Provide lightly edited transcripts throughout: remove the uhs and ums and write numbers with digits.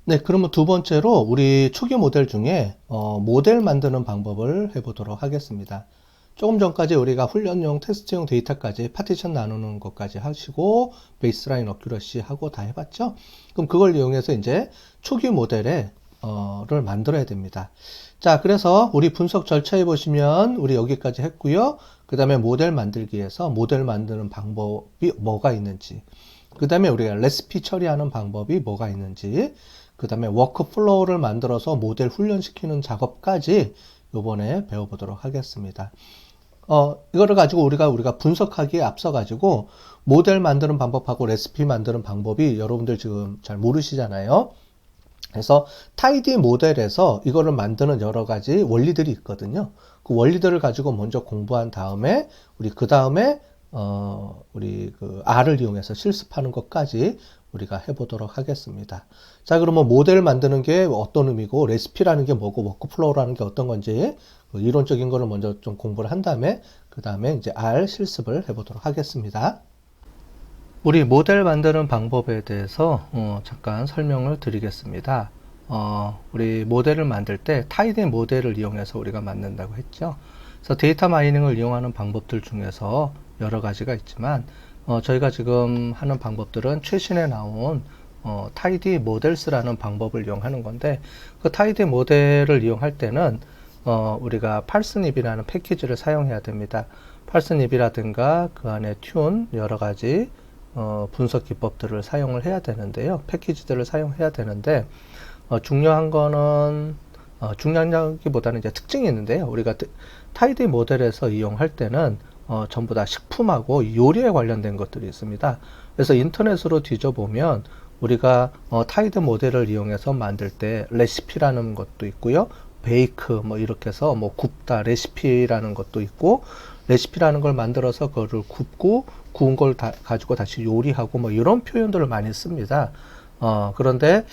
네, 그러면 두 번째로 우리 초기 모델 중에 모델 만드는 방법을 해보도록 하겠습니다. 조금 전까지 우리가 훈련용 테스트용 데이터까지 파티션 나누는 것까지 하시고 베이스라인 어큐러시 하고 다 해봤죠? 그럼 그걸 이용해서 이제 초기 모델을 만들어야 됩니다. 자, 그래서 우리 분석 절차에 보시면 우리 여기까지 했고요. 그 다음에 모델 만들기에서 모델 만드는 방법이 뭐가 있는지, 그 다음에 우리가 레시피 처리하는 방법이 뭐가 있는지, 그 다음에 워크플로우를 만들어서 모델 훈련시키는 작업까지 요번에 배워보도록 하겠습니다. 이거를 가지고 우리가 분석하기에 앞서 가지고 모델 만드는 방법하고 레시피 만드는 방법이 여러분들 지금 잘 모르시잖아요. 그래서 타이디 모델에서 이거를 만드는 여러 가지 원리들이 있거든요. 그 원리들을 가지고 먼저 공부한 다음에 우리 그 다음에 우리 그 R을 이용해서 실습하는 것까지 우리가 해보도록 하겠습니다. 자, 그러면 모델 만드는 게 어떤 의미고, 레시피라는 게 뭐고, 워크플로우라는 게 어떤 건지, 그 이론적인 거를 먼저 좀 공부를 한 다음에, 그 다음에 이제 R 실습을 해보도록 하겠습니다. 우리 모델 만드는 방법에 대해서 잠깐 설명을 드리겠습니다. 우리 모델을 만들 때 타이드 모델을 이용해서 우리가 만든다고 했죠. 그래서 데이터 마이닝을 이용하는 방법들 중에서 여러 가지가 있지만 저희가 지금 하는 방법들은 최신에 나온 타이드 모델스라는 방법을 이용하는 건데, 그 타이드 모델을 이용할 때는 우리가 팔스닙이라는 패키지를 사용해야 됩니다. 팔스닙이라든가 그 안에 튠 여러 가지 분석 기법들을 사용을 해야 되는데요. 패키지들을 사용해야 되는데, 중요한 거는, 중요하기보다는 이제 특징이 있는데요. 우리가 타이드 모델에서 이용할 때는, 전부 다 식품하고 요리에 관련된 것들이 있습니다. 그래서 인터넷으로 뒤져보면, 우리가 타이드 모델을 이용해서 만들 때 레시피라는 것도 있고요. 베이크 뭐 이렇게 해서 뭐 굽다 레시피라는 것도 있고, 레시피라는 걸 만들어서 그거를 굽고 구운 걸 가지고 다시 요리하고 뭐 이런 표현들을 많이 씁니다. 그런데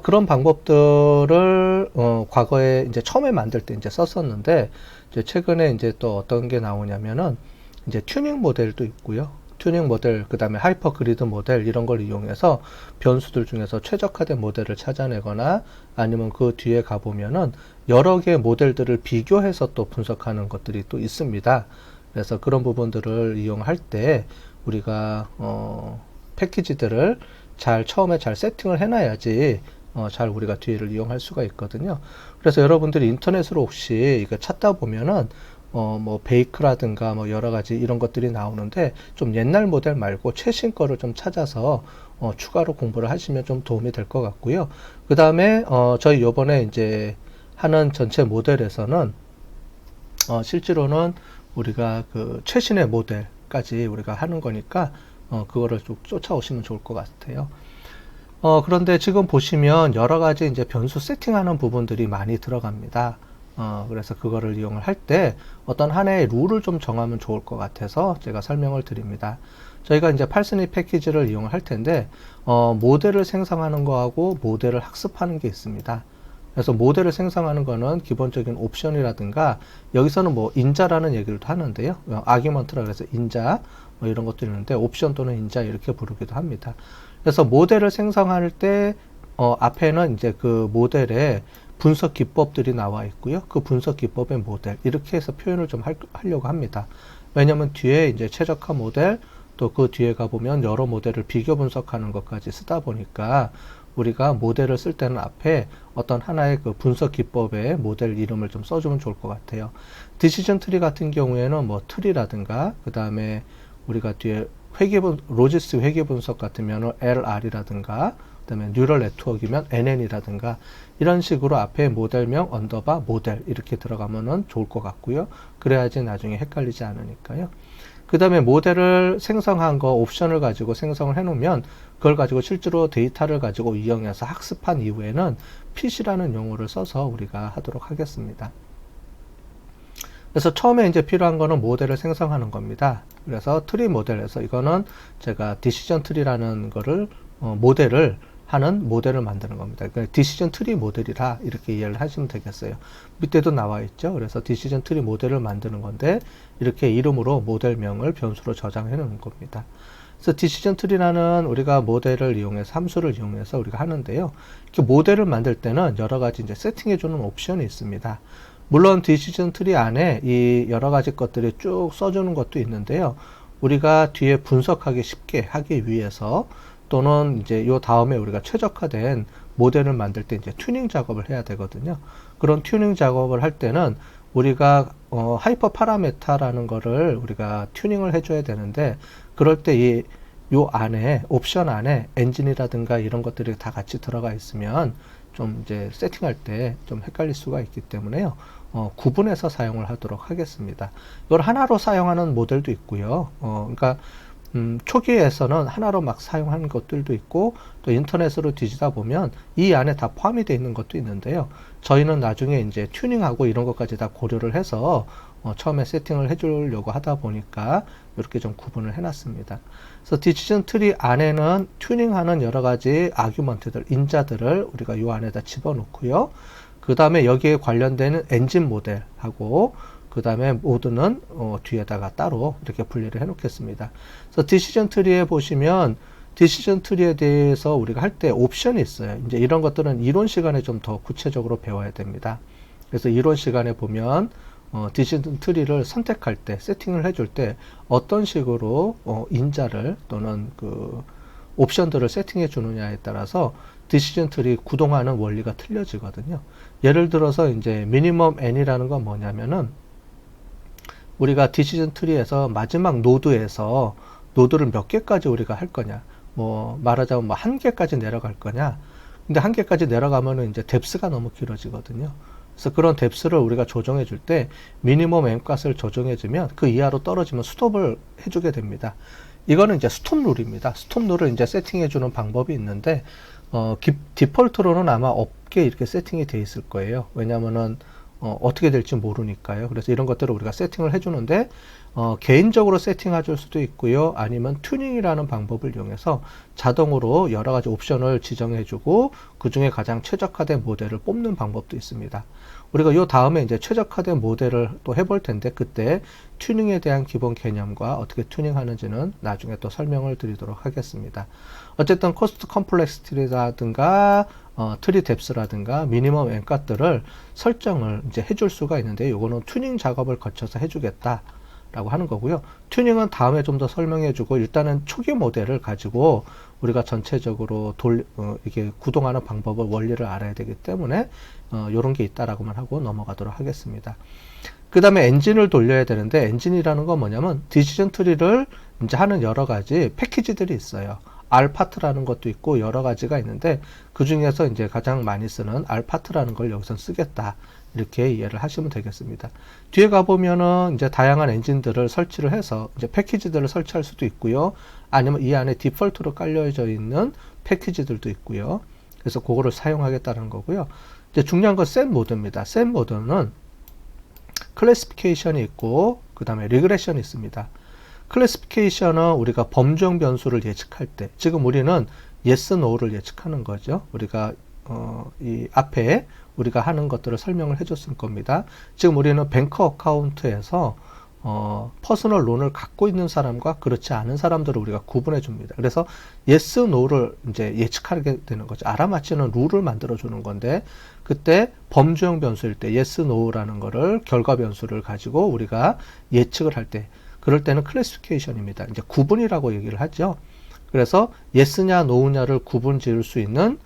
그런 방법들을 과거에 이제 처음에 만들 때 이제 썼었는데, 이제 최근에 이제 또 어떤 게 나오냐면은 이제 튜닝 모델도 있고요. 튜닝 모델, 그 다음에 하이퍼 그리드 모델 이런 걸 이용해서 변수들 중에서 최적화된 모델을 찾아내거나, 아니면 그 뒤에 가보면은 여러 개의 모델들을 비교해서 또 분석하는 것들이 또 있습니다. 그래서 그런 부분들을 이용할 때 우리가 패키지들을 처음에 잘 세팅을 해놔야지 잘 우리가 뒤를 이용할 수가 있거든요. 그래서 여러분들이 인터넷으로 혹시 이거 찾다 보면은 뭐 베이크라든가 뭐 여러 가지 이런 것들이 나오는데, 좀 옛날 모델 말고 최신 거를 좀 찾아서 추가로 공부를 하시면 좀 도움이 될 것 같고요. 그 다음에 저희 요번에 이제 하는 전체 모델에서는 실제로는 우리가 그 최신의 모델까지 우리가 하는 거니까 그거를 좀 쫓아오시면 좋을 것 같아요. 그런데 지금 보시면 여러 가지 이제 변수 세팅하는 부분들이 많이 들어갑니다. 그래서 그거를 이용을 할 때 어떤 하나의 룰을 좀 정하면 좋을 것 같아서 제가 설명을 드립니다. 저희가 이제 팔스니 패키지를 이용을 할 텐데, 모델을 생성하는 거하고 모델을 학습하는 게 있습니다. 그래서 모델을 생성하는 거는 기본적인 옵션이라든가, 여기서는 뭐 인자라는 얘기를 하는데요. 아규먼트라 그래서 인자 뭐 이런 것도 있는데, 옵션 또는 인자 이렇게 부르기도 합니다. 그래서 모델을 생성할 때 앞에는 이제 그 모델의 분석 기법들이 나와 있고요. 그 분석 기법의 모델 이렇게 해서 표현을 좀 하려고 합니다. 왜냐하면 뒤에 이제 최적화 모델, 또 그 뒤에 가보면 여러 모델을 비교 분석하는 것까지 쓰다 보니까 우리가 모델을 쓸 때는 앞에 어떤 하나의 그 분석 기법의 모델 이름을 좀 써주면 좋을 것 같아요. 디시전 트리 같은 경우에는 뭐 트리라든가, 그 다음에 우리가 뒤에 로지스 회계 분석 같으면 LR이라든가, 그 다음에 뉴럴 네트워크이면 NN이라든가 이런 식으로 앞에 모델명 언더바 모델 이렇게 들어가면은 좋을 것 같고요. 그래야지 나중에 헷갈리지 않으니까요. 그 다음에 모델을 생성한 거 옵션을 가지고 생성을 해 놓으면, 그걸 가지고 실제로 데이터를 가지고 이용해서 학습한 이후에는 핏이라는 용어를 써서 우리가 하도록 하겠습니다. 그래서 처음에 이제 필요한 거는 모델을 생성하는 겁니다. 그래서 트리 모델에서 이거는 제가 디시전 트리라는 거를 모델을 하는 모델을 만드는 겁니다. 그러니까 디시전 트리 모델이라 이렇게 이해를 하시면 되겠어요. 밑에도 나와 있죠. 그래서 디시전 트리 모델을 만드는 건데, 이렇게 이름으로 모델명을 변수로 저장해 놓는 겁니다. 그래서 디시전 트리라는 우리가 모델을 이용해서 함수를 이용해서 우리가 하는데요. 이렇게 모델을 만들 때는 여러 가지 이제 세팅해주는 옵션이 있습니다. 물론 디시전 트리 안에 이 여러 가지 것들이 쭉 써주는 것도 있는데요. 우리가 뒤에 분석하기 쉽게 하기 위해서 또는 이제 요 다음에 우리가 최적화된 모델을 만들 때 이제 튜닝 작업을 해야 되거든요. 그런 튜닝 작업을 할 때는 우리가 하이퍼 파라메타라는 거를 우리가 튜닝을 해줘야 되는데, 그럴 때 요 안에 옵션 안에 엔진이라든가 이런 것들이 다 같이 들어가 있으면 좀 이제 세팅할 때 좀 헷갈릴 수가 있기 때문에요. 구분해서 사용을 하도록 하겠습니다. 이걸 하나로 사용하는 모델도 있고요. 그러니까 초기에서는 하나로 막 사용하는 것들도 있고, 또 인터넷으로 뒤지다 보면 이 안에 다 포함이 되어 있는 것도 있는데요. 저희는 나중에 이제 튜닝하고 이런 것까지 다 고려를 해서 처음에 세팅을 해주려고 하다 보니까 이렇게 좀 구분을 해놨습니다. 그래서 디시전 트리 안에는 튜닝하는 여러 가지 아규먼트들, 인자들을 우리가 이 안에다 집어넣고요. 그 다음에 여기에 관련되는 엔진 모델하고 그 다음에 모드는 뒤에다가 따로 이렇게 분리를 해 놓겠습니다. 그래서 디시전 트리에 보시면 디시전 트리에 대해서 우리가 할 때 옵션이 있어요. 이제 이런 것들은 이론 시간에 좀 더 구체적으로 배워야 됩니다. 그래서 이론 시간에 보면 디시전 트리를 선택할 때, 세팅을 해줄 때 어떤 식으로 인자를 또는 그 옵션들을 세팅해 주느냐에 따라서 디시전 트리 구동하는 원리가 틀려지거든요. 예를 들어서 이제 미니멈 n이라는 건 뭐냐면은 우리가 디시전 트리에서 마지막 노드에서 노드를 몇 개까지 우리가 할 거냐, 뭐 말하자면 뭐 한 개까지 내려갈 거냐. 근데 한 개까지 내려가면은 이제 뎁스가 너무 길어지거든요. 그래서 그런 뎁스를 우리가 조정해 줄 때 미니멈 m 값을 조정해 주면 그 이하로 떨어지면 스톱을 해주게 됩니다. 이거는 이제 스톱 룰입니다. 스톱 룰을 이제 세팅해 주는 방법이 있는데 디폴트로는 아마 없게 이렇게 세팅이 돼 있을 거예요. 왜냐면은 어떻게 될지 모르니까요. 그래서 이런 것들을 우리가 세팅을 해주는데 개인적으로 세팅해 줄 수도 있고요. 아니면 튜닝이라는 방법을 이용해서 자동으로 여러 가지 옵션을 지정해 주고 그 중에 가장 최적화된 모델을 뽑는 방법도 있습니다. 우리가 요 다음에 이제 최적화된 모델을 또 해볼 텐데, 그때 튜닝에 대한 기본 개념과 어떻게 튜닝하는지는 나중에 또 설명을 드리도록 하겠습니다. 어쨌든 코스트 컴플렉시티라든가 트리 뎁스라든가 미니멈 m 값들을 설정을 이제 해줄 수가 있는데, 요거는 튜닝 작업을 거쳐서 해주겠다 라고 하는 거고요. 튜닝은 다음에 좀 더 설명해 주고, 일단은 초기 모델을 가지고 우리가 전체적으로 이게 구동하는 방법을, 원리를 알아야 되기 때문에 요런 게 있다라고만 하고 넘어가도록 하겠습니다. 그 다음에 엔진을 돌려야 되는데, 엔진이라는 건 뭐냐면 디시전 트리를 이제 하는 여러 가지 패키지들이 있어요. R파트라는 것도 있고 여러 가지가 있는데, 그 중에서 이제 가장 많이 쓰는 R파트라는 걸 여기서 쓰겠다, 이렇게 이해를 하시면 되겠습니다. 뒤에 가보면은 이제 다양한 엔진들을 설치를 해서 이제 패키지들을 설치할 수도 있고요. 아니면 이 안에 디폴트로 깔려져 있는 패키지들도 있고요. 그래서 그거를 사용하겠다는 거고요. 이제 중요한 건 셋 모드입니다. 셋 모드는 클래시피케이션이 있고 그 다음에 리그레션이 있습니다. 클래시피케이션은 우리가 범주형 변수를 예측할 때, 지금 우리는 yes, no를 예측하는 거죠. 우리가 이 앞에 우리가 하는 것들을 설명을 해줬을 겁니다. 지금 우리는 뱅크 어카운트에서 퍼스널 론을 갖고 있는 사람과 그렇지 않은 사람들을 우리가 구분해 줍니다. 그래서 yes, no를 이제 예측하게 되는 거죠. 알아맞히는 룰을 만들어 주는 건데, 그때 범주형 변수일 때 yes, no라는 거를 결과 변수를 가지고 우리가 예측을 할 때, 그럴 때는 클래시피케이션입니다. 이제 구분이라고 얘기를 하죠. 그래서 yes냐 no냐를 구분 지을 수 있는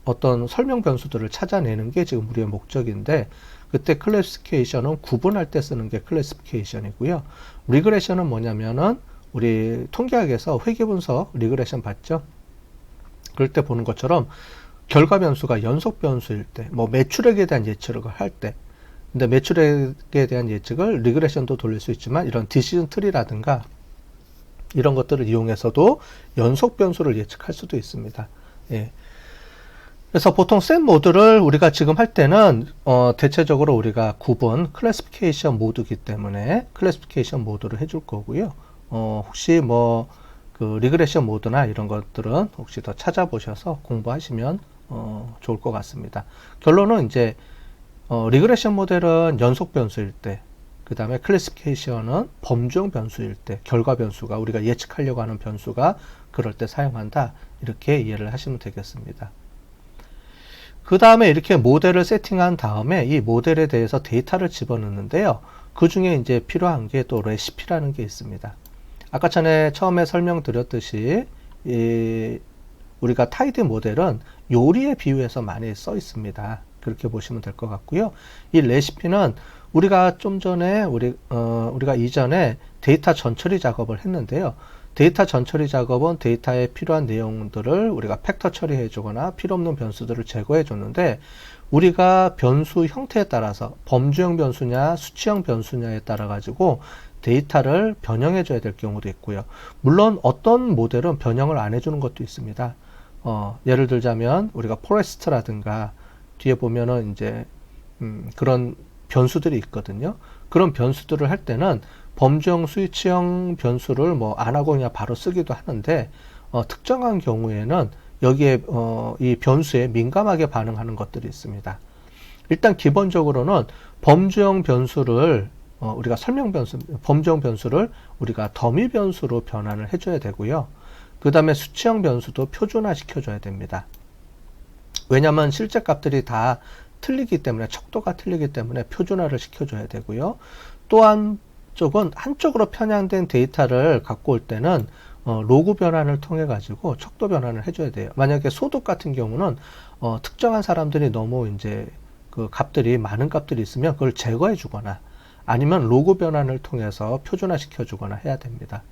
어떤 설명 변수들을 찾아내는 게 지금 우리의 목적인데, 그때 클래시피케이션은 구분할 때 쓰는 게 클래시피케이션이고요. 리그레션은 뭐냐면은 우리 통계학에서 회귀분석 리그레션 봤죠? 그럴 때 보는 것처럼 결과 변수가 연속 변수일 때, 뭐 매출액에 대한 예측을 할 때, 근데 매출액에 대한 예측을 리그레션도 돌릴 수 있지만 이런 디시전 트리라든가 이런 것들을 이용해서도 연속 변수를 예측할 수도 있습니다. 예. 그래서 보통 셋 모드를 우리가 지금 할 때는 대체적으로 우리가 구분 클래시피케이션 모드이기 때문에 클래시피케이션 모드를 해줄 거고요. 혹시 뭐 그 리그레션 모드나 이런 것들은 혹시 더 찾아보셔서 공부하시면 좋을 것 같습니다. 결론은 이제 리그레션 모델은 연속 변수일 때, 그 그 다음에 클래시피케이션은 범주형 변수일 때, 결과 변수가 우리가 예측하려고 하는 변수가 그럴 때 사용한다. 이렇게 이해를 하시면 되겠습니다. 그 다음에 이렇게 모델을 세팅한 다음에 이 모델에 대해서 데이터를 집어넣는데요. 그 중에 이제 필요한 게 또 레시피라는 게 있습니다. 아까 전에 처음에 설명드렸듯이 우리가 타이드 모델은 요리에 비유해서 많이 써 있습니다. 그렇게 보시면 될 것 같고요. 이 레시피는 우리가 좀 전에 우리가 이전에 데이터 전처리 작업을 했는데요. 데이터 전처리 작업은 데이터에 필요한 내용들을 우리가 팩터 처리해 주거나 필요 없는 변수들을 제거해 줬는데, 우리가 변수 형태에 따라서 범주형 변수냐 수치형 변수냐에 따라 가지고 데이터를 변형해 줘야 될 경우도 있고요. 물론 어떤 모델은 변형을 안 해주는 것도 있습니다. 예를 들자면 우리가 포레스트라든가 뒤에 보면은 이제 그런 변수들이 있거든요. 그런 변수들을 할 때는 범주형 수치형 변수를 뭐 안 하고 그냥 바로 쓰기도 하는데, 특정한 경우에는 여기에 이 변수에 민감하게 반응하는 것들이 있습니다. 일단 기본적으로는 범주형 변수를 우리가 범주형 변수를 우리가 더미 변수로 변환을 해줘야 되고요. 그 다음에 수치형 변수도 표준화 시켜줘야 됩니다. 왜냐하면 실제 값들이 다 틀리기 때문에, 척도가 틀리기 때문에 표준화를 시켜줘야 되고요. 또한 한쪽으로 편향된 데이터를 갖고 올 때는 로그 변환을 통해 가지고 척도 변환을 해줘야 돼요. 만약에 소득 같은 경우는 특정한 사람들이 너무 이제 그 값들이 많은 값들이 있으면 그걸 제거해 주거나 아니면 로그 변환을 통해서 표준화 시켜 주거나 해야 됩니다.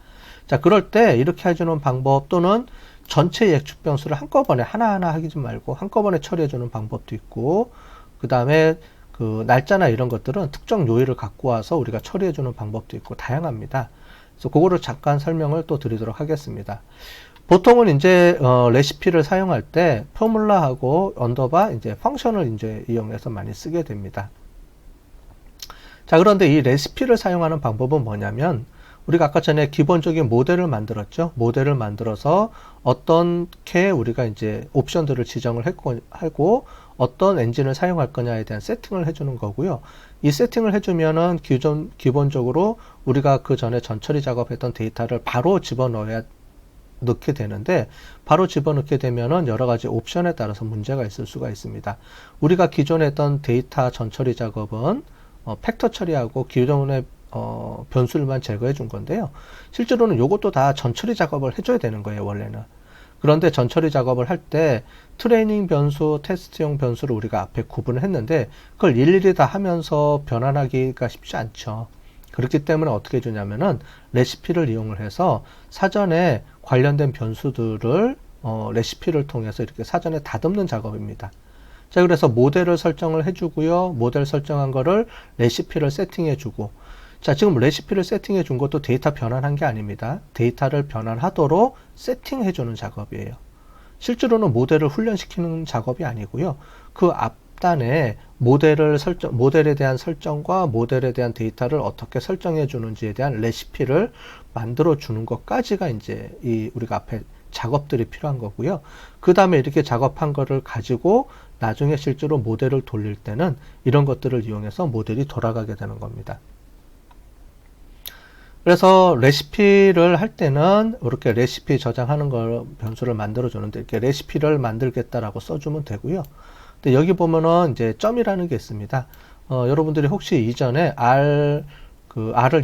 자, 그럴 때 이렇게 해주는 방법, 또는 전체 예측 변수를 한꺼번에 하나하나 하지 말고 한꺼번에 처리해 주는 방법도 있고, 그 다음에 그 날짜나 이런 것들은 특정 요일을 갖고 와서 우리가 처리해 주는 방법도 있고 다양합니다. 그래서 그거를 잠깐 설명을 또 드리도록 하겠습니다. 보통은 이제 레시피를 사용할 때 포뮬라하고 언더바 이제 펑션을 이제 이용해서 많이 쓰게 됩니다. 자, 그런데 이 레시피를 사용하는 방법은 뭐냐면, 우리가 아까 전에 기본적인 모델을 만들었죠. 모델을 만들어서 어떻게 우리가 이제 옵션들을 지정을 하고 어떤 엔진을 사용할 거냐에 대한 세팅을 해주는 거고요. 이 세팅을 해주면은 기본적으로 우리가 그 전에 전처리 작업했던 데이터를 바로 넣게 되는데, 바로 집어넣게 되면은 여러 가지 옵션에 따라서 문제가 있을 수가 있습니다. 우리가 기존에 했던 데이터 전처리 작업은 팩터 처리하고 기존의 변수를만 제거해 준 건데요. 실제로는 이것도 다 전처리 작업을 해줘야 되는 거예요, 원래는. 그런데 전처리 작업을 할 때 트레이닝 변수, 테스트용 변수를 우리가 앞에 구분을 했는데, 그걸 일일이 다 하면서 변환하기가 쉽지 않죠. 그렇기 때문에 어떻게 해주냐면은 레시피를 이용을 해서 사전에 관련된 변수들을 레시피를 통해서 이렇게 사전에 다듬는 작업입니다. 자, 그래서 모델을 설정을 해주고요. 모델 설정한 거를 레시피를 세팅해주고, 자, 지금 레시피를 세팅해 준 것도 데이터 변환한 게 아닙니다. 데이터를 변환하도록 세팅해주는 작업이에요. 실제로는 모델을 훈련시키는 작업이 아니고요. 그 앞단에 모델에 대한 설정과 모델에 대한 데이터를 어떻게 설정해 주는지에 대한 레시피를 만들어 주는 것까지가 이제 우리가 앞에 작업들이 필요한 거고요. 그 다음에 이렇게 작업한 거를 가지고 나중에 실제로 모델을 돌릴 때는 이런 것들을 이용해서 모델이 돌아가게 되는 겁니다. 그래서 레시피를 할 때는 이렇게 레시피 저장하는 걸 변수를 만들어 주는데, 이렇게 레시피를 만들겠다라고 써주면 되고요. 근데 여기 보면은 이제 점이라는 게 있습니다. 여러분들이 혹시 이전에 R을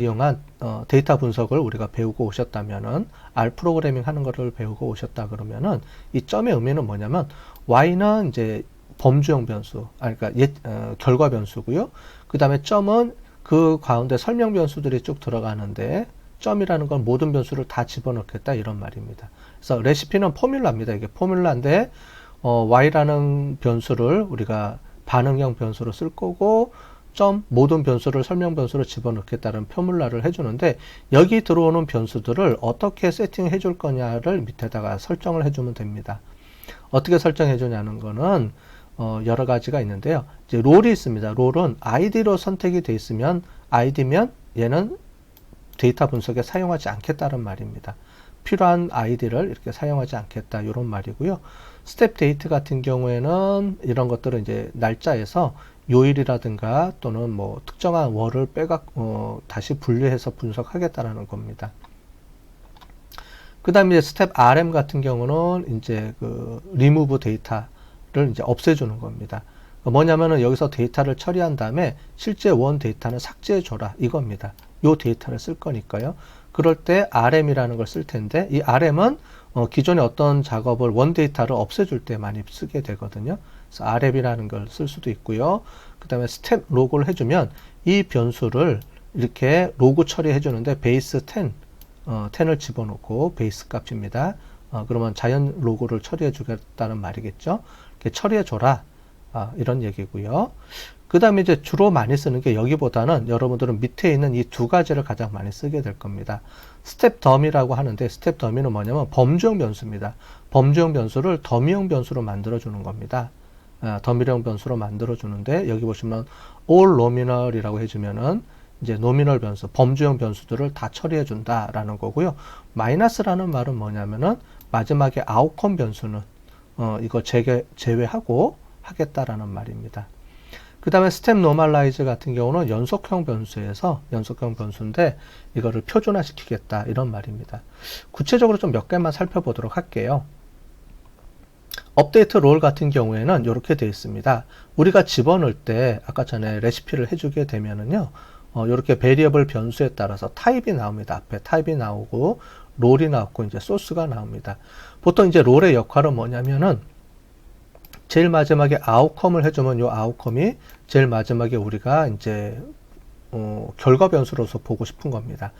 이용한 데이터 분석을 우리가 배우고 오셨다면은, R 프로그래밍 하는 거를 배우고 오셨다 그러면은, 이 점의 의미는 뭐냐면, Y는 이제 범주형 변수, 그러니까 결과 변수고요. 그 다음에 점은 그 가운데 설명 변수들이 쭉 들어가는데, 점이라는 건 모든 변수를 다 집어넣겠다 이런 말입니다. 그래서 레시피는 포뮬라입니다. 이게 포뮬라인데 y라는 변수를 우리가 반응형 변수로 쓸 거고, 점 모든 변수를 설명 변수로 집어넣겠다는 포뮬라를 해주는데, 여기 들어오는 변수들을 어떻게 세팅해 줄 거냐를 밑에다가 설정을 해주면 됩니다. 어떻게 설정해 주냐는 거는 여러 가지가 있는데요. 이제 롤이 있습니다. 롤은 id로 선택이 돼 있으면, id면 얘는 데이터 분석에 사용하지 않겠다는 말입니다. 필요한 id를 이렇게 사용하지 않겠다 이런 말이고요. 스텝 데이트 같은 경우에는 이런 것들은 이제 날짜에서 요일이라든가 또는 뭐 특정한 월을 다시 분류해서 분석하겠다라는 겁니다. 그 다음에 스텝 RM 같은 경우는 이제 그 remove 데이터를 이제 없애주는 겁니다. 뭐냐면은 여기서 데이터를 처리한 다음에 실제 원 데이터는 삭제해줘라 이겁니다. 요 데이터를 쓸 거니까요. 그럴 때 RM이라는 걸 쓸 텐데 이 RM은 기존의 어떤 작업을 원 데이터를 없애줄 때 많이 쓰게 되거든요. 그래서 RM이라는 걸 쓸 수도 있고요. 그 다음에 스텝 로그를 해주면 이 변수를 이렇게 로그 처리해 주는데 베이스 10, 10을 집어넣고 베이스 값입니다. 그러면 자연 로그를 처리해 주겠다는 말이겠죠. 이렇게 처리해 줘라. 이런 얘기고요. 그 다음에 이제 주로 많이 쓰는 게 여기보다는 여러분들은 밑에 있는 이 두 가지를 가장 많이 쓰게 될 겁니다. 스텝 더미라고 하는데 스텝 더미는 뭐냐면 범주형 변수입니다. 범주형 변수를 더미형 변수로 만들어 주는 겁니다. 더미형 변수로 만들어 주는데 여기 보시면 all nominal이라고 해주면은 이제 노미널 변수, 범주형 변수들을 다 처리해 준다라는 거고요. 마이너스라는 말은 뭐냐면은 마지막에 아웃컴 변수는 이거 제외하고 하겠다라는 말입니다. 그 다음에 스텝 노멀라이즈 같은 경우는 연속형 변수인데 이거를 표준화 시키겠다 이런 말입니다. 구체적으로 좀 몇 개만 살펴보도록 할게요. 업데이트 롤 같은 경우에는 이렇게 되어 있습니다. 우리가 집어넣을 때 아까 전에 레시피를 해주게 되면은요, 이렇게 베리어블 변수에 따라서 타입이 나옵니다. 앞에 타입이 나오고 롤이 나오고 이제 소스가 나옵니다. 보통 이제 롤의 역할은 뭐냐면은 제일 마지막에 아웃컴을 해주면 이 아웃컴이 제일 마지막에 우리가 이제 결과 변수로서 보고 싶은 겁니다.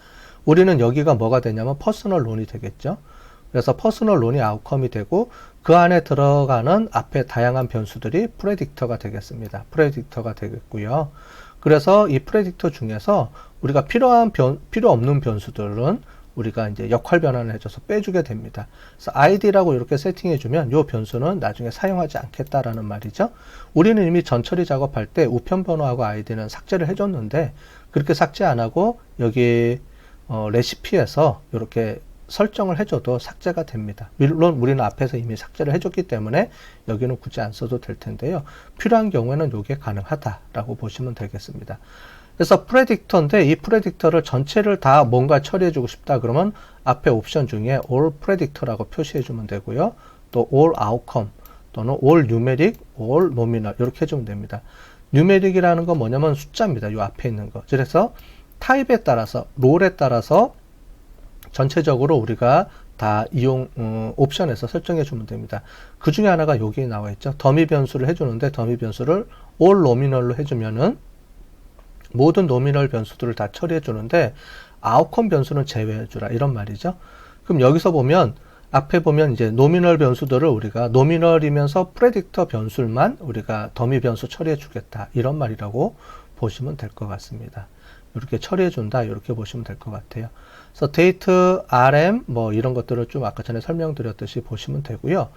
우리는 여기가 뭐가 되냐면 퍼스널 론이 되겠죠. 그래서 퍼스널 론이 아웃컴이 되고 그 안에 들어가는 앞에 다양한 변수들이 프레딕터가 되겠습니다. 프레딕터가 되겠고요. 그래서 이 프레딕터 중에서 우리가 필요 없는 변수들은 우리가 이제 역할 변환을 해줘서 빼주게 됩니다. 그래서 id라고 이렇게 세팅해주면 이 변수는 나중에 사용하지 않겠다라는 말이죠. 우리는 이미 전처리 작업할 때 우편 번호하고 id는 삭제를 해줬는데 그렇게 삭제 안 하고 여기 레시피에서 이렇게 설정을 해줘도 삭제가 됩니다. 물론 우리는 앞에서 이미 삭제를 해줬기 때문에 여기는 굳이 안 써도 될 텐데요. 필요한 경우에는 이게 가능하다라고 보시면 되겠습니다. 그래서 프레딕터인데 이 프레딕터를 전체를 다 뭔가 처리해주고 싶다 그러면 앞에 옵션 중에 all predictor라고 표시해주면 되고요. 또 all outcome 또는 all numeric, all nominal 이렇게 해주면 됩니다. numeric이라는 건 뭐냐면 숫자입니다. 이 앞에 있는 거. 그래서 타입에 따라서 롤에 따라서 전체적으로 우리가 다 이용 옵션에서 설정해 주면 됩니다. 그 중에 하나가 여기 나와 있죠. 더미 변수를 해주는데 더미 변수를 all nominal로 해주면은 모든 노미널 변수들을 다 처리해 주는데 아웃컴 변수는 제외해 주라 이런 말이죠. 그럼 여기서 보면 앞에 보면 이제 노미널 변수들을 우리가 노미널이면서 프레딕터 변수만 우리가 더미 변수 처리해 주겠다 이런 말이라고 보시면 될 것 같습니다. 이렇게 처리해 준다 이렇게 보시면 될 것 같아요. 그래서 데이트 RM 뭐 이런 것들을 좀 아까 전에 설명드렸듯이 보시면 되고요.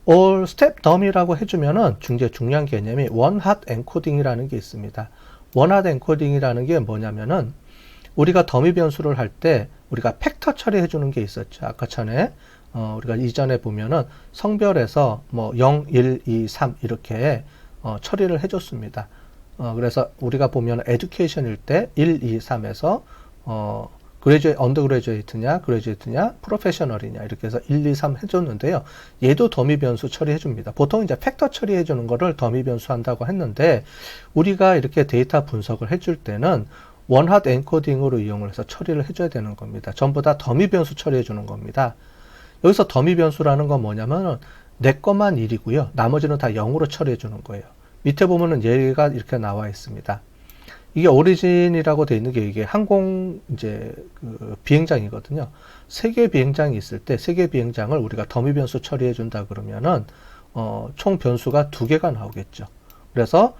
all step dummy라고 해주면은 중요한 개념이 one hot encoding이라는 게 있습니다. 원하드 엔코딩이라는 게 뭐냐면은 우리가 더미 변수를 할 때 우리가 팩터 처리해 주는 게 있었죠. 아까 전에 우리가 이전에 보면은 성별에서 뭐 0, 1, 2, 3 이렇게 처리를 해 줬습니다. 그래서 우리가 보면 에듀케이션일 때 1, 2, 3에서 언더그레주에이트냐, 그레주에이트냐, 프로페셔널이냐 이렇게 해서 1, 2, 3 해줬는데요. 얘도 더미 변수 처리해 줍니다. 보통 이제 팩터 처리해 주는 거를 더미 변수 한다고 했는데 우리가 이렇게 데이터 분석을 해줄 때는 원핫 엔코딩으로 이용을 해서 처리를 해줘야 되는 겁니다. 전부 다 더미 변수 처리해 주는 겁니다. 여기서 더미 변수라는 건 뭐냐면 내 것만 1이고요. 나머지는 다 0으로 처리해 주는 거예요. 밑에 보면은 얘가 이렇게 나와 있습니다. 이게 오리진이라고 되어 있는 게 이게 항공 이제 그 비행장이거든요. 3개 비행장이 있을 때 3개 비행장을 우리가 더미 변수 처리해 준다 그러면은 총 변수가 2개가 나오겠죠. 그래서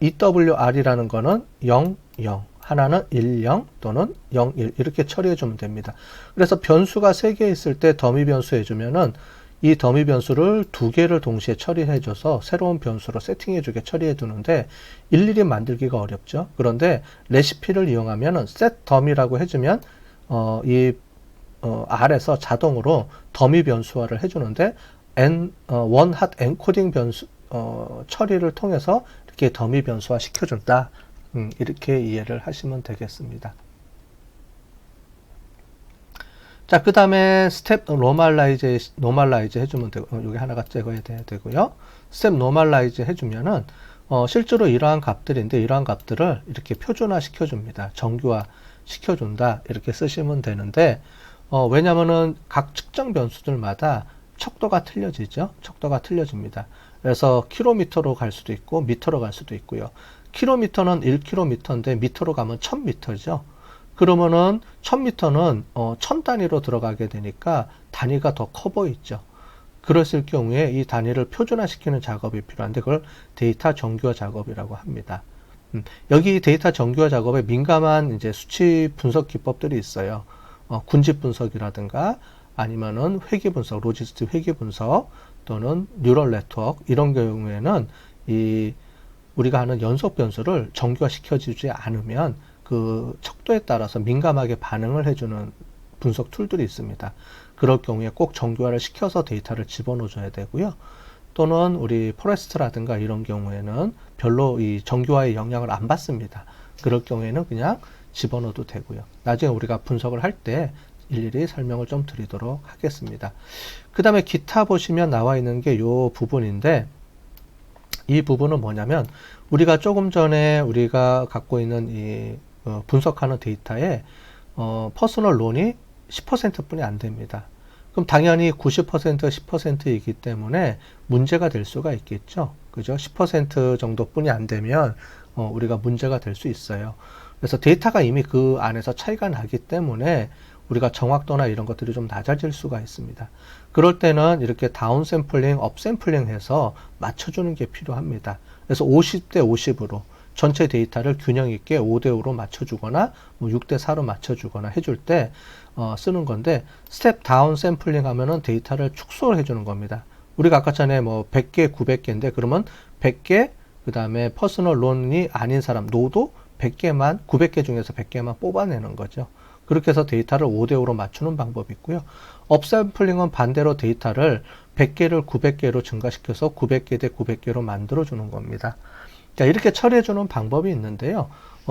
EWR이라는 거는 0, 0, 하나는 1, 0 또는 0, 1 이렇게 처리해 주면 됩니다. 그래서 변수가 3개 있을 때 더미 변수 해주면은 이 더미 변수를 2개를 동시에 처리해 줘서 새로운 변수로 세팅해 주게 처리해 두는데 일일이 만들기가 어렵죠. 그런데 레시피를 이용하면은 set 더미라고 해주면 R에서 자동으로 더미 변수화를 해주는데 one hot encoding 변수 처리를 통해서 맞게 더미 변수화 시켜준다. 이렇게 이해를 하시면 되겠습니다. 자, 그 다음에 스텝 노멀라이즈 해주면 되고, 여기 하나가 제거해야 되고요. 스텝 노멀라이즈 해주면은, 실제로 이러한 값들인데, 이러한 값들을 이렇게 표준화 시켜줍니다. 정규화 시켜준다. 이렇게 쓰시면 되는데, 왜냐면은 각 측정 변수들마다 척도가 틀려지죠. 척도가 틀려집니다. 그래서 킬로미터로 갈 수도 있고, 미터로 갈 수도 있고요. 킬로미터는 1km인데, 미터로 가면 1000m죠. 그러면은 1000m는 1000단위로 들어가게 되니까 단위가 더 커 보이죠. 그랬을 경우에 이 단위를 표준화시키는 작업이 필요한데 그걸 데이터 정규화 작업이라고 합니다. 여기 데이터 정규화 작업에 민감한 이제 수치 분석 기법들이 있어요. 군집 분석이라든가 아니면은 회계 분석, 로지스틱 회계 분석 또는 뉴럴 네트워크 이런 경우에는 이 우리가 하는 연속 변수를 정규화 시켜주지 않으면 그 척도에 따라서 민감하게 반응을 해주는 분석 툴들이 있습니다. 그럴 경우에 꼭 정규화를 시켜서 데이터를 집어넣어줘야 되고요. 또는 우리 포레스트라든가 이런 경우에는 별로 이 정규화의 영향을 안 받습니다. 그럴 경우에는 그냥 집어넣어도 되고요. 나중에 우리가 분석을 할 때 일일이 설명을 좀 드리도록 하겠습니다. 그 다음에 기타 보시면 나와 있는 게 이 부분인데 이 부분은 뭐냐면 우리가 조금 전에 우리가 갖고 있는 이 분석하는 데이터에 퍼스널 론이 10%뿐이 안 됩니다. 그럼 당연히 90% 10%이기 때문에 문제가 될 수가 있겠죠. 그죠? 10% 정도뿐이 안 되면 우리가 문제가 될 수 있어요. 그래서 데이터가 이미 그 안에서 차이가 나기 때문에 우리가 정확도나 이런 것들이 좀 낮아질 수가 있습니다. 그럴 때는 이렇게 다운 샘플링, 업 샘플링 해서 맞춰주는 게 필요합니다. 그래서 50대 50으로 전체 데이터를 균형 있게 5대5로 맞춰주거나 뭐 6대4로 맞춰주거나 해줄 때 쓰는 건데 스텝 다운 샘플링 하면은 데이터를 축소를 해주는 겁니다. 우리가 아까 전에 뭐 100개, 900개인데 그러면 100개 그 다음에 퍼스널 론이 아닌 사람 노도 100개만 900개 중에서 100개만 뽑아내는 거죠. 그렇게 해서 데이터를 5대5로 맞추는 방법이 있고요. 업샘플링은 반대로 데이터를 100개를 900개로 증가시켜서 900개 대 900개로 만들어주는 겁니다. 자, 이렇게 처리해주는 방법이 있는데요.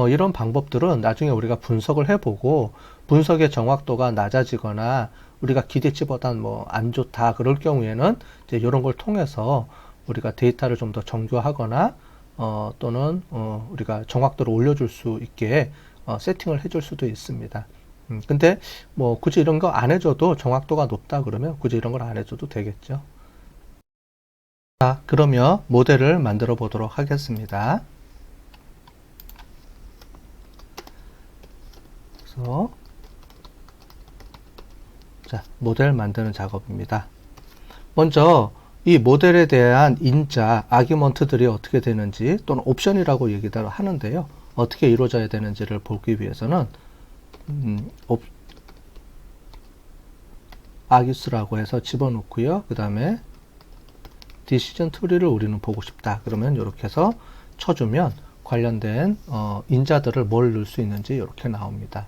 이런 방법들은 나중에 우리가 분석을 해보고 분석의 정확도가 낮아지거나 우리가 기대치보단 뭐 안 좋다 그럴 경우에는 이제 이런 걸 통해서 우리가 데이터를 좀 더 정교하거나 또는 우리가 정확도를 올려줄 수 있게 세팅을 해줄 수도 있습니다. 근데 뭐 굳이 이런 거 안 해줘도 정확도가 높다 그러면 굳이 이런 걸 안 해줘도 되겠죠. 자, 그러면 모델을 만들어 보도록 하겠습니다. 그래서 자, 모델 만드는 작업입니다. 먼저 이 모델에 대한 인자, 아규먼트들이 어떻게 되는지 또는 옵션이라고 얘기를 하는데요. 어떻게 이루어져야 되는지를 보기 위해서는 아기스라고 해서 집어넣고요. 그 다음에 디시전 트리를 우리는 보고 싶다. 그러면 이렇게 해서 쳐주면 관련된 인자들을 뭘 넣을 수 있는지 이렇게 나옵니다.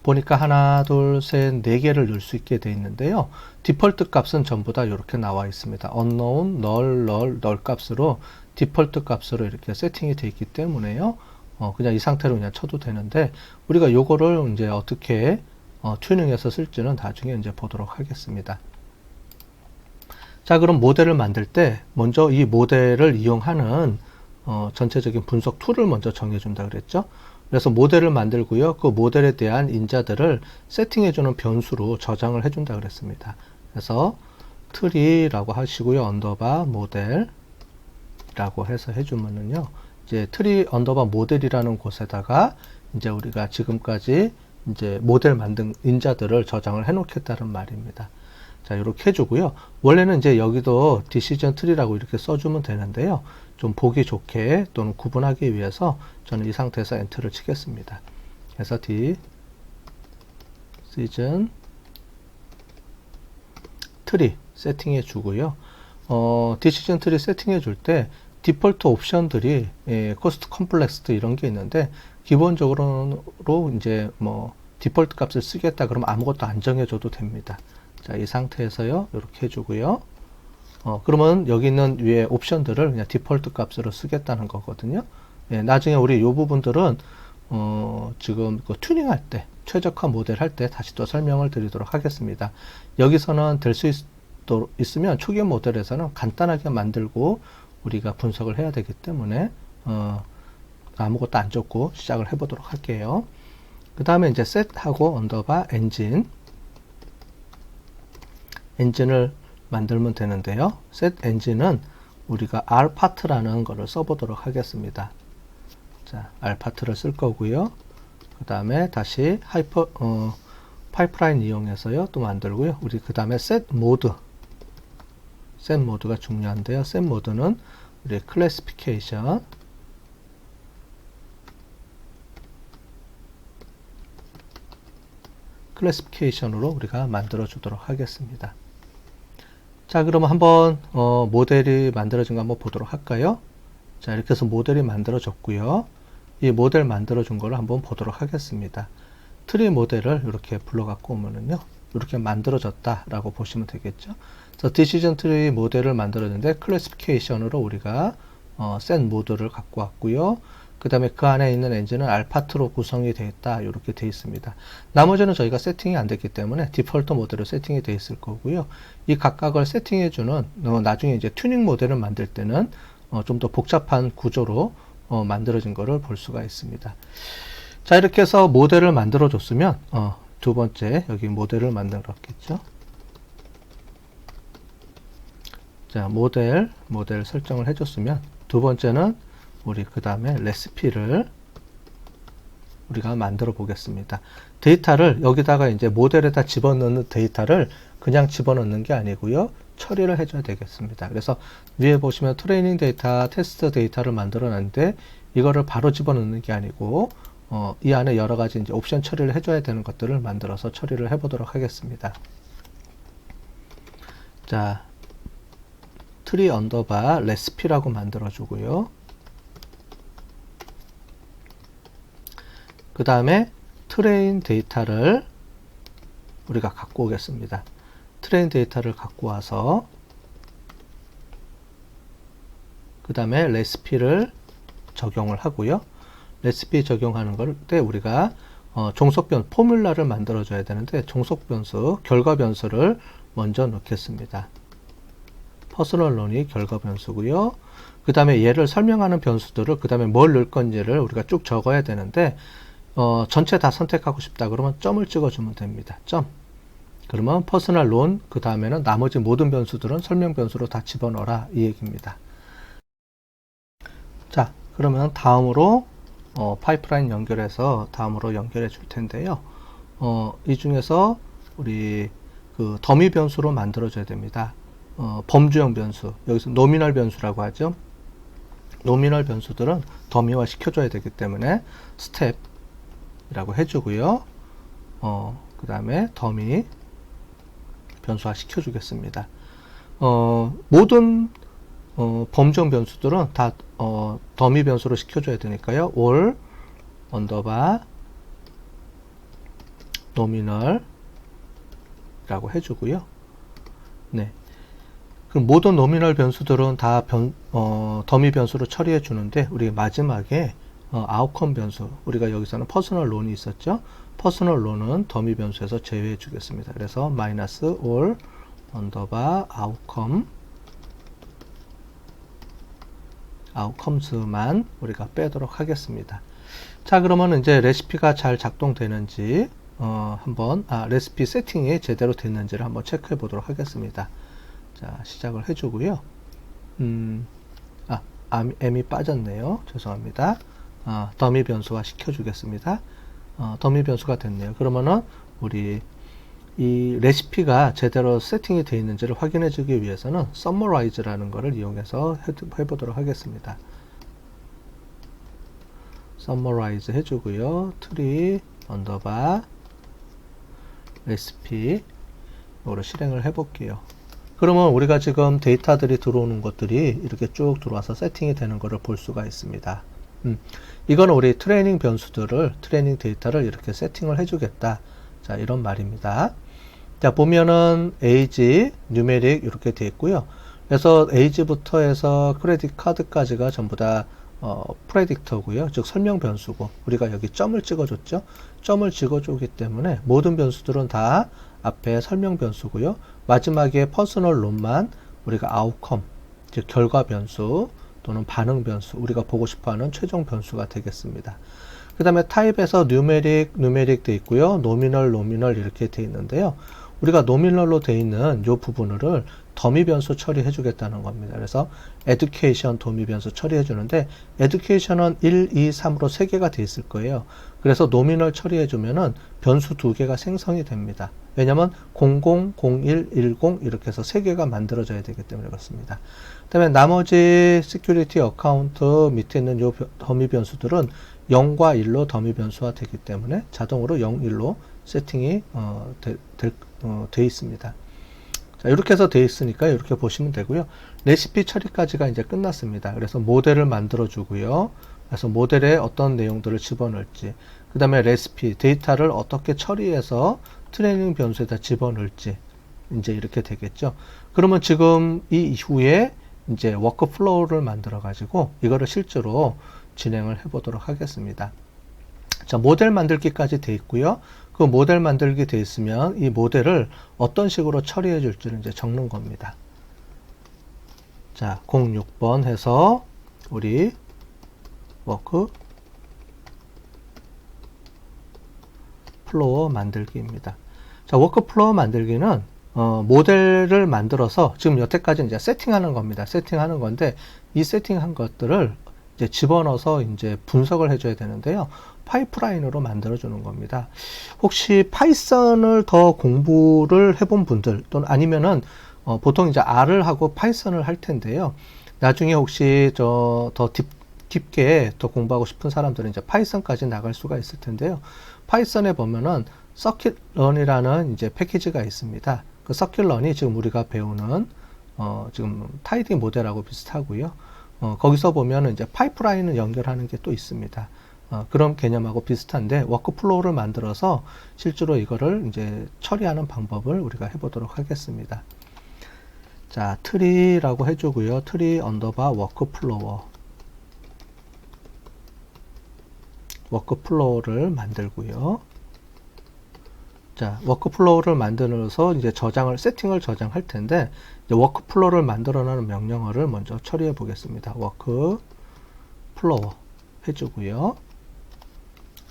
보니까 하나, 둘, 셋, 네 개를 넣을 수 있게 되어 있는데요. 디폴트 값은 전부 다 이렇게 나와 있습니다. unknown, null 값으로 디폴트 값으로 이렇게 세팅이 되어 있기 때문에요. 그냥 이 상태로 그냥 쳐도 되는데 우리가 요거를 이제 어떻게 튜닝해서 쓸지는 나중에 이제 보도록 하겠습니다. 자, 그럼 모델을 만들 때 먼저 이 모델을 이용하는 전체적인 분석 툴을 먼저 정해준다 그랬죠. 그래서 모델을 만들고요. 그 모델에 대한 인자들을 세팅해주는 변수로 저장을 해준다 그랬습니다. 그래서 트리라고 하시고요. 언더바 모델이라고 해서 해주면은요. 이제 트리 언더바 모델이라는 곳에다가 이제 우리가 지금까지 이제 모델 만든 인자들을 저장을 해 놓겠다는 말입니다. 자, 이렇게 해주고요. 원래는 이제 여기도 디시전 트리라고 이렇게 써주면 되는데요. 좀 보기 좋게 또는 구분하기 위해서 저는 이 상태에서 엔터를 치겠습니다. 그래서 디시전 트리 세팅해 주고요. 디시전 트리 세팅해 줄 때 디폴트 옵션들이 코스트 컴플렉스트 이런 게 있는데 기본적으로 이제 뭐 디폴트 값을 쓰겠다 그러면 아무것도 안 정해줘도 됩니다. 자, 이 상태에서요. 이렇게 해주고요. 그러면 여기 있는 위에 옵션들을 그냥 디폴트 값으로 쓰겠다는 거거든요. 예, 나중에 우리 이 부분들은 지금 그 튜닝할 때, 최적화 모델 할 때 다시 또 설명을 드리도록 하겠습니다. 여기서는 될 수 있으면 초기 모델에서는 간단하게 만들고 우리가 분석을 해야 되기 때문에 아무것도 안 적고 시작을 해보도록 할게요. 그 다음에 이제 set하고 언더바 엔진을 만들면 되는데요. set 엔진은 우리가 rpart라는 거를 써보도록 하겠습니다. 자, rpart를 쓸 거고요. 그 다음에 다시 파이프라인 이용해서요 또 만들고요. 우리 그 다음에 set 모드가 중요한데요. set 모드는 우리 클래시피케이션으로 우리가 만들어 주도록 하겠습니다. 자, 그러면 한번 모델이 만들어진 거 한번 보도록 할까요? 자, 이렇게 해서 모델이 만들어졌고요. 이 모델 만들어준 거를 한번 보도록 하겠습니다. 트리 모델을 이렇게 불러갖고 오면은요, 이렇게 만들어졌다라고 보시면 되겠죠. 그래서 디시전 트리 모델을 만들었는데 클래시피케이션으로 우리가 set 모드를 갖고 왔고요. 그 다음에 그 안에 있는 엔진은 알파트로 구성이 되어 있다. 이렇게 되어 있습니다. 나머지는 저희가 세팅이 안 됐기 때문에 디폴트 모델로 세팅이 되어 있을 거고요. 이 각각을 세팅해주는 나중에 이제 튜닝 모델을 만들 때는 좀 더 복잡한 구조로 만들어진 거를 볼 수가 있습니다. 자, 이렇게 해서 모델을 만들어 줬으면 두 번째 여기 모델을 만들었겠죠. 자, 모델 설정을 해줬으면 두 번째는 우리 그 다음에 레시피를 우리가 만들어 보겠습니다. 데이터를 여기다가 이제 모델에다 집어넣는 데이터를 그냥 집어넣는 게 아니고요. 처리를 해줘야 되겠습니다. 그래서 위에 보시면 트레이닝 데이터, 테스트 데이터를 만들어 놨는데 이거를 바로 집어넣는 게 아니고 이 안에 여러 가지 이제 옵션 처리를 해줘야 되는 것들을 만들어서 처리를 해보도록 하겠습니다. 자, 트리 언더바 레시피라고 만들어 주고요. 그 다음에 트레인 데이터를 우리가 갖고 오겠습니다. 트레인 데이터를 갖고 와서 그 다음에 레시피를 적용을 하고요. 레시피 적용하는 걸 때 우리가 포뮬라를 만들어 줘야 되는데 종속 변수, 결과 변수를 먼저 넣겠습니다. 퍼스널 론이 결과 변수고요. 그 다음에 얘를 설명하는 변수들을 그 다음에 뭘 넣을 건지를 우리가 쭉 적어야 되는데 전체 다 선택하고 싶다 그러면 점을 찍어주면 됩니다. 점. 그러면 퍼스널 론 그 다음에는 나머지 모든 변수들은 설명 변수로 다 집어넣어라 이 얘기입니다. 자, 그러면 다음으로 파이프라인 연결해서 다음으로 연결해 줄 텐데요. 이 중에서 우리 그 더미 변수로 만들어 줘야 됩니다. 범주형 변수, 여기서 노미널 변수라고 하죠. 노미널 변수들은 더미화 시켜줘야 되기 때문에 스텝이라고 해주고요. 그 다음에 더미 변수화 시켜주겠습니다. 모든 범주형 변수들은 다 더미 변수로 시켜줘야 되니까요. all 언더바 노미널 라고 해주고요. 네. 그럼 모든 노미널 변수들은 다 더미 변수로 처리해 주는데 우리 마지막에 아웃컴 변수, 우리가 여기서는 퍼스널 론이 있었죠. 퍼스널 론은 더미 변수에서 제외해 주겠습니다. 그래서 마이너스 all 언더바 아웃컴스만 우리가 빼도록 하겠습니다. 자, 그러면 이제 레시피가 잘 작동되는지 한번 레시피 세팅이 제대로 됐는지를 한번 체크해 보도록 하겠습니다. 자, 시작을 해주고요. M이 빠졌네요. 죄송합니다. 더미 변수화 시켜주겠습니다. 더미 변수가 됐네요. 그러면은 우리 이 레시피가 제대로 세팅이 되어 있는지를 확인해 주기 위해서는 summarize라는 것을 이용해서 해보도록 하겠습니다. summarize 해주고요. tree 언더바 레시피 이거로 실행을 해볼게요. 그러면 우리가 지금 데이터들이 들어오는 것들이 이렇게 쭉 들어와서 세팅이 되는 것을 볼 수가 있습니다. 이거는 우리 트레이닝 변수들을, 트레이닝 데이터를 이렇게 세팅을 해주겠다. 자, 이런 말입니다. 자, 보면은 age, numeric 이렇게 되어 있고요. 그래서 에이지부터 해서 크레딧 카드까지가 전부 다 프레딕터고요. 즉 설명 변수고, 우리가 여기 점을 찍어줬죠. 점을 찍어주기 때문에 모든 변수들은 다 앞에 설명 변수고요. 마지막에 퍼스널 론만 우리가 아웃컴, 즉 결과 변수 또는 반응 변수, 우리가 보고 싶어하는 최종 변수가 되겠습니다. 그 다음에 타입에서 누메릭 돼 있고요. 노미널 이렇게 돼 있는데요. 우리가 노미널로 돼 있는 이 부분을 더미 변수 처리해 주겠다는 겁니다. 그래서 education 더미 변수 처리해 주는데, education은 1, 2, 3으로 3개가 돼 있을 거예요. 그래서 노미널 처리해 주면은 변수 2개가 생성이 됩니다. 왜냐면 00, 01, 10 이렇게 해서 3개가 만들어져야 되기 때문에 그렇습니다. 그 다음에 나머지 security 어카운트 밑에 있는 요 더미 변수들은 0과 1로 더미 변수화 되기 때문에 자동으로 0, 1로 세팅이 돼 있습니다. 자, 이렇게 해서 돼 있으니까 이렇게 보시면 되고요. 레시피 처리까지가 이제 끝났습니다. 그래서 모델을 만들어 주고요. 그래서 모델에 어떤 내용들을 집어넣을지, 그 다음에 레시피, 데이터를 어떻게 처리해서 트레이닝 변수에다 집어넣을지, 이제 이렇게 되겠죠. 그러면 지금 이 이후에 이제 워크플로우를 만들어 가지고 이거를 실제로 진행을 해 보도록 하겠습니다. 자, 모델 만들기까지 돼 있고요. 그 모델 만들기 돼 있으면 이 모델을 어떤 식으로 처리해 줄지를 이제 적는 겁니다. 자, 06번 해서 우리 워크 플로어 만들기입니다. 자, 워크 플로어 만들기는 모델을 만들어서 지금 여태까지 이제 세팅하는 겁니다. 세팅하는 건데, 이 세팅한 것들을 이제 집어넣어서 이제 분석을 해줘야 되는데요. 파이프라인으로 만들어주는 겁니다. 혹시 파이썬을 더 공부를 해본 분들, 또는 아니면은 보통 이제 R을 하고 파이썬을 할 텐데요. 나중에 혹시 더 깊게 더 공부하고 싶은 사람들은 이제 파이썬까지 나갈 수가 있을 텐데요. 파이썬에 보면은 서킷런이라는 이제 패키지가 있습니다. 그 서킷런이 지금 우리가 배우는 지금 타이디 모델하고 비슷하고요. 거기서 보면은 이제 파이프라인을 연결하는 게 또 있습니다. 그런 개념하고 비슷한데, 워크플로우를 만들어서 실제로 이거를 이제 처리하는 방법을 우리가 해보도록 하겠습니다. 자, 트리라고 해주고요. 트리 언더바 워크플로우를 만들고요. 자, 워크플로우를 만들어서 이제 세팅을 저장할 텐데, 이제 워크플로우를 만들어내는 명령어를 먼저 처리해 보겠습니다. 워크플로우 해주고요.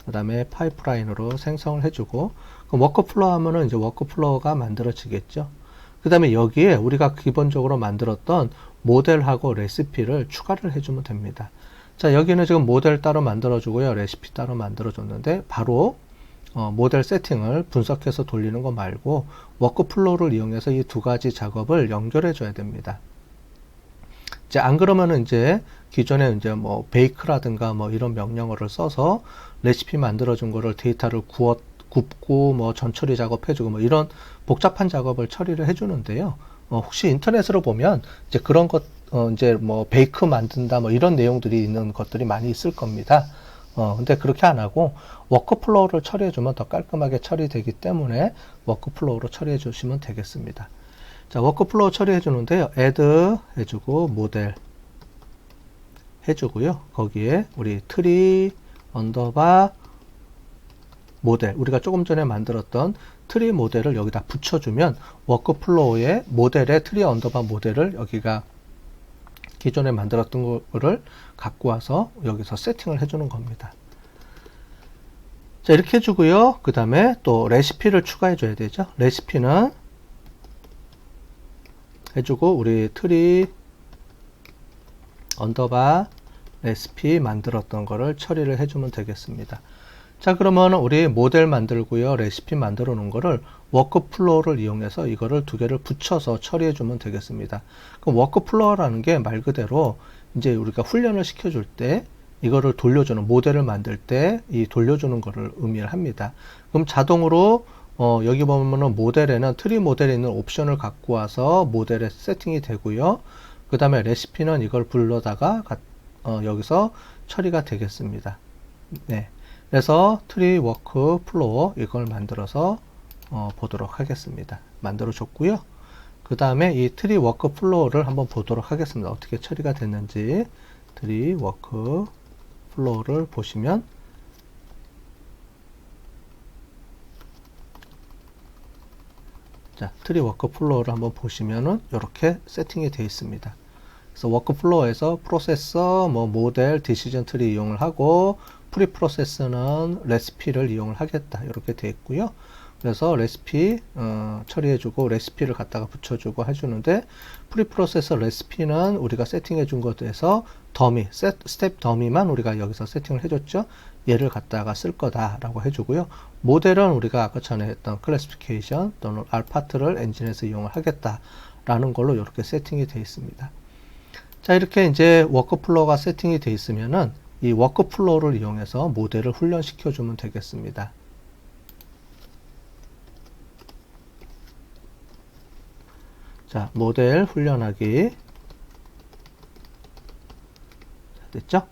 그 다음에 파이프라인으로 생성을 해주고, 그럼 워크플로우 하면은 이제 워크플로우가 만들어지겠죠. 그 다음에 여기에 우리가 기본적으로 만들었던 모델하고 레시피를 추가를 해주면 됩니다. 자, 여기는 지금 모델 따로 만들어주고요. 레시피 따로 만들어줬는데, 바로 모델 세팅을 분석해서 돌리는 거 말고 워크플로우를 이용해서 이 두 가지 작업을 연결해 줘야 됩니다. 이제 안 그러면은 이제 기존에 이제 뭐 베이크라든가 뭐 이런 명령어를 써서 레시피 만들어준 거를 데이터를 굽고 뭐 전처리 작업해주고 뭐 이런 복잡한 작업을 처리를 해주는데요. 혹시 인터넷으로 보면 이제 그런 것 이제 뭐 베이크 만든다 뭐 이런 내용들이 있는 것들이 많이 있을 겁니다. 근데 그렇게 안 하고 워크플로우를 처리해 주면 더 깔끔하게 처리되기 때문에 워크플로우로 처리해 주시면 되겠습니다. 자, 워크플로우 처리해 주는데요. add 해주고 모델 해주고요. 거기에 우리 트리 언더바 모델, 우리가 조금 전에 만들었던 트리 모델을 여기다 붙여주면 워크플로우의 모델의 트리 언더바 모델을 여기가 기존에 만들었던 거를 갖고 와서 여기서 세팅을 해주는 겁니다. 자, 이렇게 해주고요. 그 다음에 또 레시피를 추가해 줘야 되죠. 레시피는 해주고 우리 트리 언더바 레시피 만들었던 거를 처리를 해주면 되겠습니다. 자, 그러면 우리 모델 만들고요. 레시피 만들어 놓은 거를 워크플로우를 이용해서 이거를 두 개를 붙여서 처리해 주면 되겠습니다. 그럼 워크플로우라는 게 말 그대로 이제 우리가 훈련을 시켜줄 때 이거를 돌려주는, 모델을 만들 때 이 돌려주는 거를 의미를 합니다. 그럼 자동으로 여기 보면은 모델에는 트리 모델에 있는 옵션을 갖고 와서 모델에 세팅이 되고요. 그 다음에 레시피는 이걸 불러다가 여기서 처리가 되겠습니다. 네. 그래서 트리 워크 플로어 이걸 만들어서 보도록 하겠습니다. 만들어 줬고요. 그 다음에 이 트리 워크 플로우를 한번 보도록 하겠습니다. 어떻게 처리가 됐는지. 트리 워크 플로우를 보시면 자, 트리 워크 플로우를 한번 보시면은 이렇게 세팅이 되어 있습니다. 그래서 워크 플로우에서 프로세서, 모델, 디시전 트리 이용을 하고 프리 프로세서는 레시피를 이용을 하겠다. 이렇게 되어 있고요. 그래서 레시피 처리해주고 레시피를 갖다가 붙여주고 해주는데 프리 프로세서 레시피는 우리가 세팅해준 것에서 더미, 스텝 더미만 우리가 여기서 세팅을 해줬죠. 얘를 갖다가 쓸 거다라고 해주고요. 모델은 우리가 아까 전에 했던 클래시피케이션 또는 알파트를 엔진에서 이용을 하겠다라는 걸로 이렇게 세팅이 되어 있습니다. 자, 이렇게 이제 워크플로우가 세팅이 되어 있으면은 이 워크플로우를 이용해서 모델을 훈련시켜 주면 되겠습니다. 자, 모델 훈련하기. 됐죠?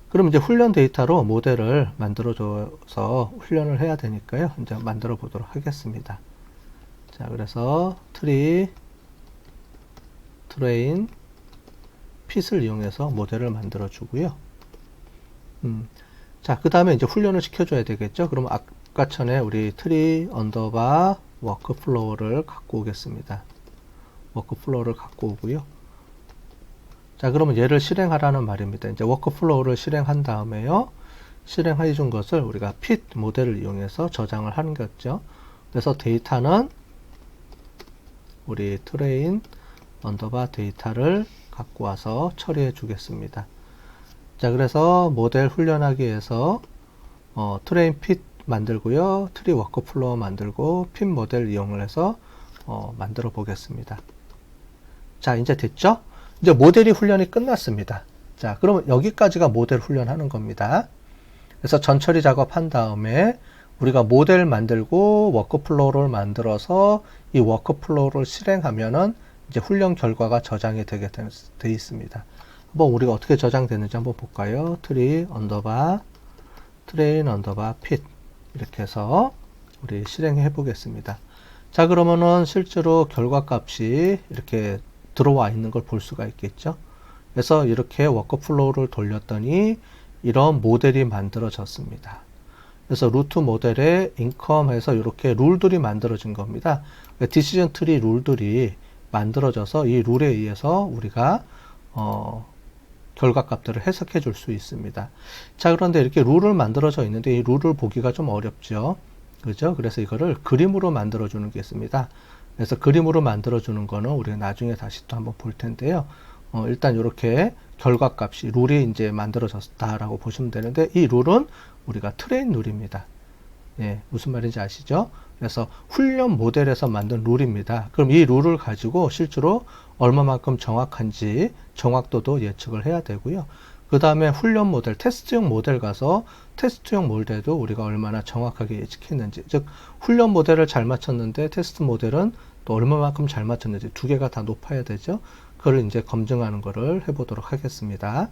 그럼 이제 훈련 데이터로 모델을 만들어줘서 훈련을 해야 되니까요. 이제 만들어 보도록 하겠습니다. 자, 그래서 트레인, 핏을 이용해서 모델을 만들어 주고요. 자, 그 다음에 이제 훈련을 시켜줘야 되겠죠. 그럼 아까 전에 우리 트리 언더바 워크플로우를 갖고 오겠습니다. 워크플로우를 갖고 오고요. 자, 그러면 얘를 실행하라는 말입니다. 이제 워크플로우를 실행한 다음에요. 실행해 준 것을 우리가 핏 모델을 이용해서 저장을 하는 거죠. 그래서 데이터는 우리 트레인 언더바 데이터를 갖고 와서 처리해 주겠습니다. 자, 그래서 모델 훈련하기 위해서 트레인 핏 만들고요. 트리 워크플로우 만들고 핏 모델 이용을 해서 만들어 보겠습니다. 자, 이제 됐죠? 이제 모델이 훈련이 끝났습니다. 자, 그러면 여기까지가 모델 훈련하는 겁니다. 그래서 전처리 작업한 다음에 우리가 모델 만들고 워크플로우를 만들어서 이 워크플로우를 실행하면은 이제 훈련 결과가 저장이 되게 돼 있습니다. 한번 우리가 어떻게 저장되는지 한번 볼까요? 트레인 언더바 핏 이렇게 해서 우리 실행해 보겠습니다. 자, 그러면은 실제로 결과값이 이렇게 들어와 있는 걸 볼 수가 있겠죠. 그래서 이렇게 워크플로우를 돌렸더니 이런 모델이 만들어졌습니다. 그래서 루트 모델에 인컴해서 이렇게 룰들이 만들어진 겁니다. 디시전 트리 룰들이 만들어져서 이 룰에 의해서 우리가 결과값들을 해석해 줄 수 있습니다. 자, 그런데 이렇게 룰을 만들어져 있는데 이 룰을 보기가 좀 어렵죠. 그죠? 그래서 이거를 그림으로 만들어 주는 게 있습니다. 그래서 그림으로 만들어 주는 거는 우리가 나중에 다시 또 한번 볼 텐데요. 일단 이렇게 결과값이 룰이 이제 만들어졌다라고 보시면 되는데 이 룰은 우리가 트레인 룰입니다. 예, 무슨 말인지 아시죠? 그래서 훈련 모델에서 만든 룰입니다. 그럼 이 룰을 가지고 실제로 얼마만큼 정확한지 정확도도 예측을 해야 되고요. 그 다음에 훈련 모델, 테스트용 모델 가서 테스트용 모델도 우리가 얼마나 정확하게 예측했는지, 즉 훈련 모델을 잘 맞췄는데 테스트 모델은 또 얼마만큼 잘 맞췄는지 두 개가 다 높아야 되죠. 그걸 이제 검증하는 거를 해보도록 하겠습니다.